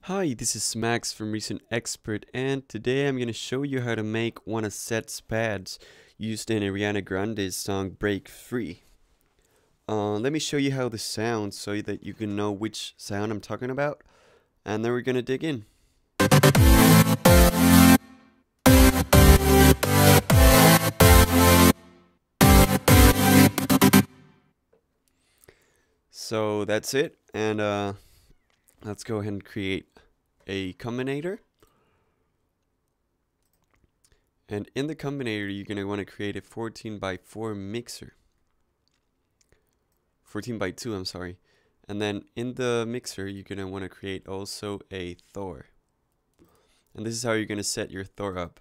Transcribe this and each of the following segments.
Hi, this is Max from Recent Expert, and today I'm going to show you how to make one of Zedd's pads used in Ariana Grande's song Break Free. Let me show you how this sounds so that you can know which sound I'm talking about, and then we're going to dig in. So that's it, and let's go ahead and create a combinator. And in the combinator, you're going to want to create a 14x4 mixer. 14x2, I'm sorry. And then in the mixer, you're going to want to create also a Thor. And this is how you're going to set your Thor up.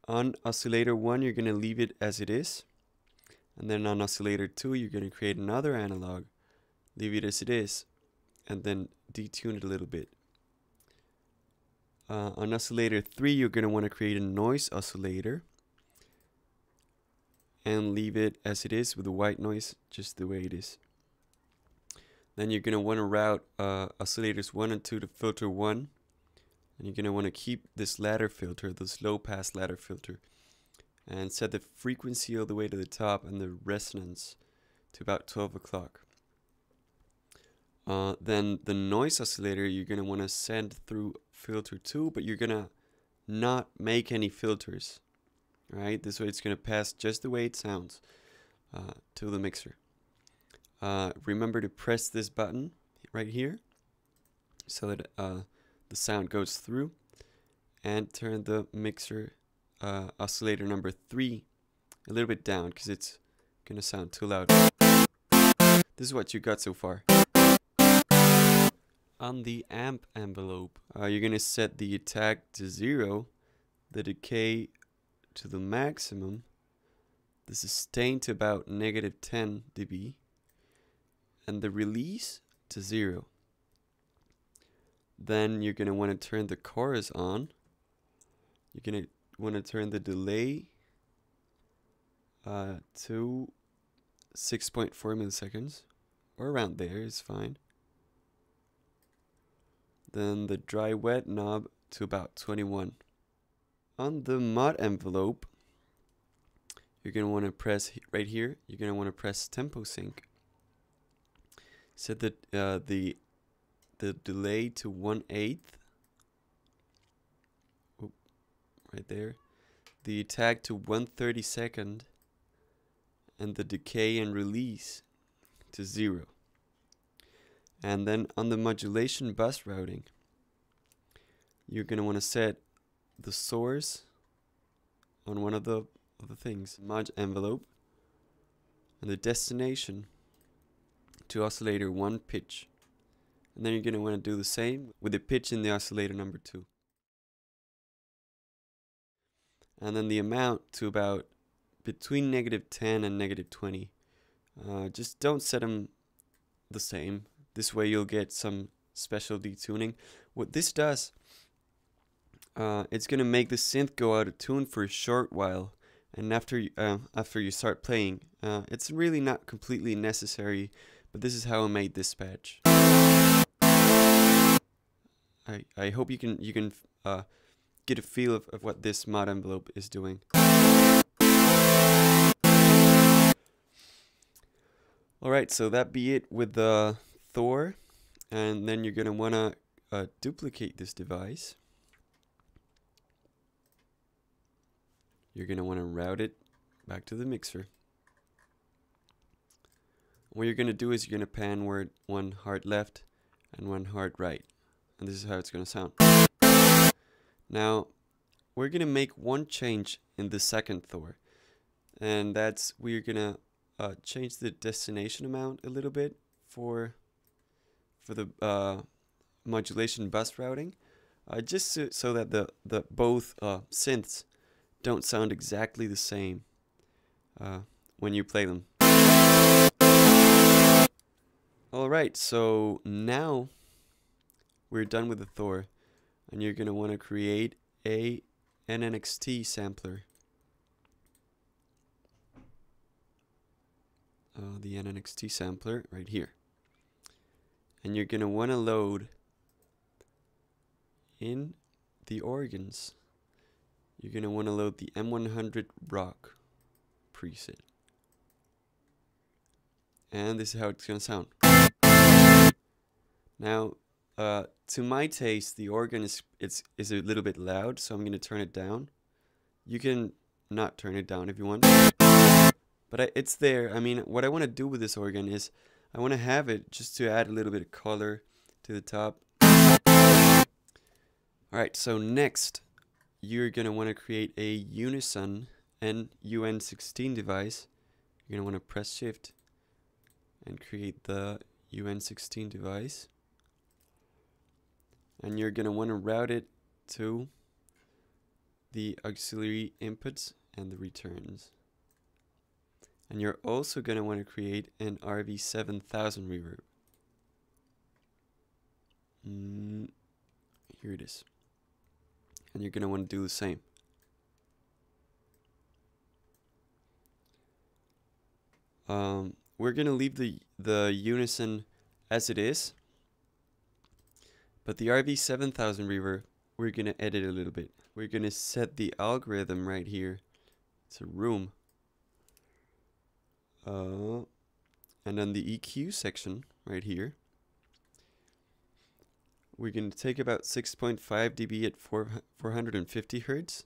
On oscillator 1, you're going to leave it as it is. And then on oscillator 2, you're going to create another analog. Leave it as it is. And then detune it a little bit. On oscillator 3, you're going to want to create a noise oscillator. And leave it as it is with the white noise, just the way it is. Then you're going to want to route oscillators 1 and 2 to filter 1. And you're going to want to keep this ladder filter, this low pass ladder filter. And set the frequency all the way to the top and the resonance to about 12 o'clock. Then the noise oscillator you're going to want to send through filter 2, but you're going to not make any filters. Right? This way it's going to pass just the way it sounds to the mixer. Remember to press this button right here so that the sound goes through, and turn the mixer oscillator number 3 a little bit down because it's going to sound too loud. This is what you got so far. On the amp envelope, you're going to set the attack to 0, the decay to the maximum, the sustain to about -10 dB, and the release to 0. Then you're going to want to turn the chorus on. You're going to want to turn the delay to 6.4 milliseconds, or around there is fine. Then the dry wet knob to about 21. On the mod envelope, you're going to want to press right here, you're going to want to press tempo sync. Set the delay to 1/8. Right there. The attack to 1/32, and the decay and release to 0. And then on the modulation bus routing, you're going to want to set the source on one of the things, mod envelope, and the destination to oscillator 1 pitch. And then you're going to want to do the same with the pitch in the oscillator number 2. And then the amount to about between -10 and -20. Just don't set them the same. This way you'll get some special detuning. What this does, it's going to make the synth go out of tune for a short while. And after you start playing, it's really not completely necessary, but this is how I made this patch. I hope you can get a feel of what this mod envelope is doing. Alright, so that be it with the Thor, and then you're going to want to duplicate this device. You're going to want to route it back to the mixer. What you're going to do is you're going to pan word 1 hard left and 1 hard right. And this is how it's going to sound. Now, we're going to make one change in the second Thor. And that's we're going to change the destination amount a little bit for the modulation bus routing. Just so that the both synths don't sound exactly the same when you play them. Alright, so now we're done with the Thor, and you're going to want to create a NNXT sampler. The NNXT sampler right here. And you're going to want to load in the organs, you're going to want to load the M100 Rock preset. And this is how it's going to sound. Now, to my taste, the organ is a little bit loud, so I'm going to turn it down. You can not turn it down if you want, but it's there. I mean, what I want to do with this organ is I want to have it just to add a little bit of color to the top. Alright, so next, you're going to want to create a unison and UN16 device. You're going to want to press shift and create the UN16 device. And you're going to want to route it to the auxiliary inputs and the returns. And you're also going to want to create an RV7000 reverb. Here it is. And you're going to want to do the same. We're going to leave the unison as it is. But the RV7000 reverb, we're going to edit a little bit. We're going to set the algorithm right here to room. And then the EQ section right here, we're going to take about 6.5 dB at 450 Hertz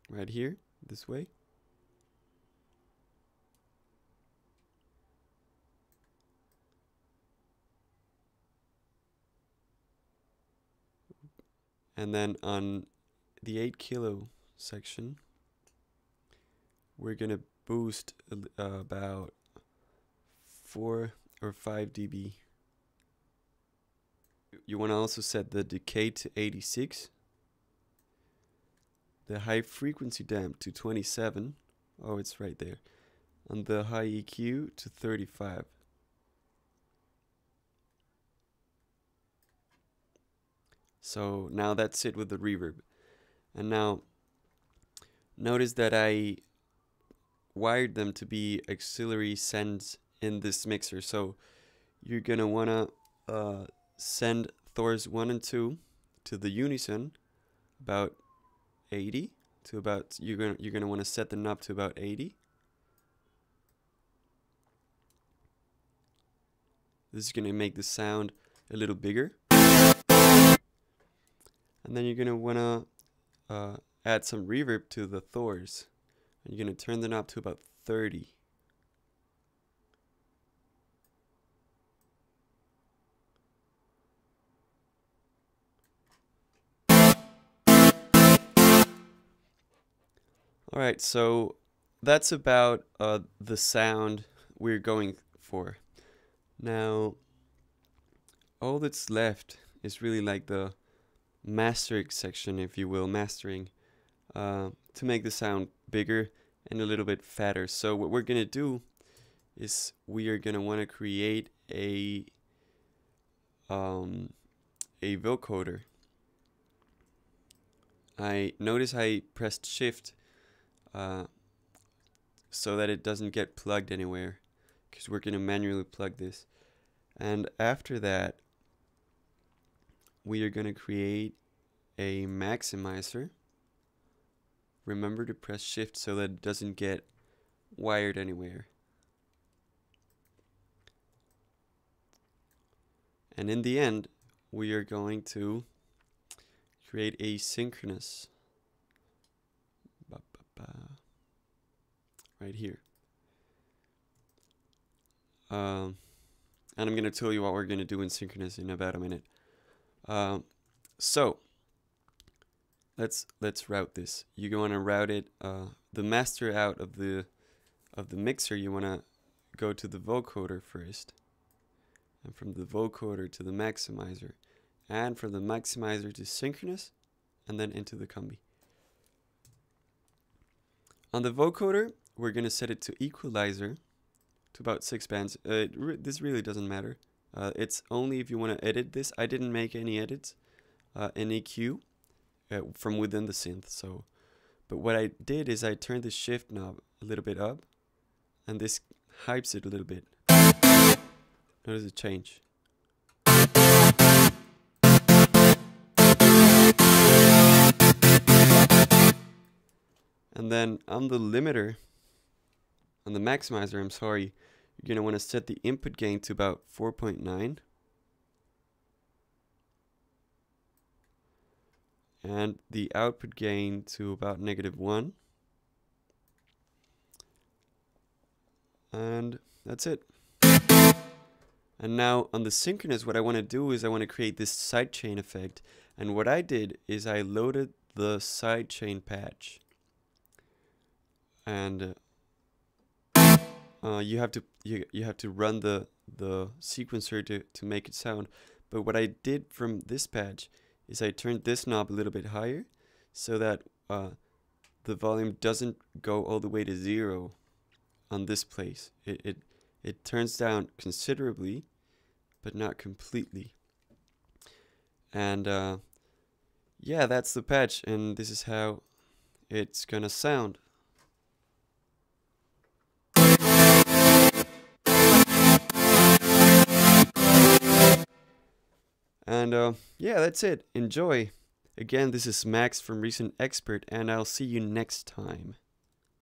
right here, this way. And then on the 8 kilo section, we're going to boost about 4 or 5 dB. You want to also set the decay to 86, the high frequency damp to 27, oh it's right there, and the high EQ to 35. So now that's it with the reverb. And now notice that I wired them to be auxiliary sends in this mixer. So you're gonna wanna send Thor's 1 and 2 to the unison about 80 to about you're gonna want to set the knob to about 80. This is gonna make the sound a little bigger. And then you're gonna wanna add some reverb to the Thors. And you're gonna turn the knob to about 30. Alright, so that's about the sound we're going for. Now, all that's left is really like the mastering section, if you will, mastering, to make the sound bigger and a little bit fatter. So what we're going to do is we are going to want to create a vocoder. I notice I pressed shift so that it doesn't get plugged anywhere, because we're going to manually plug this. And after that, we are going to create a maximizer. Remember to press shift so that it doesn't get wired anywhere. And in the end, we are going to create a synchronous right here. And I'm going to tell you what we're going to do in synchronous in about a minute. So let's route this. You want to route it, the master out of the mixer. You want to go to the vocoder first, and from the vocoder to the maximizer, and from the maximizer to synchronous, and then into the combi. On the vocoder, we're going to set it to equalizer to about 6 bands. This really doesn't matter. It's only if you want to edit this. I didn't make any edits in EQ from within the synth. So, but what I did is I turned the shift knob a little bit up, and this hypes it a little bit. Notice the change. And then on the limiter, on the maximizer, I'm sorry, you're going to want to set the input gain to about 4.9. And the output gain to about -1. And that's it. And now on the synchronous, what I want to do is I want to create this sidechain effect. And what I did is I loaded the sidechain patch. And you have to run the sequencer to make it sound. But what I did from this patch is I turned this knob a little bit higher so that the volume doesn't go all the way to 0 on this place. It turns down considerably, but not completely. And yeah, that's the patch, and this is how it's gonna sound. And yeah, that's it. Enjoy. Again, this is Max from Recent Expert, and I'll see you next time.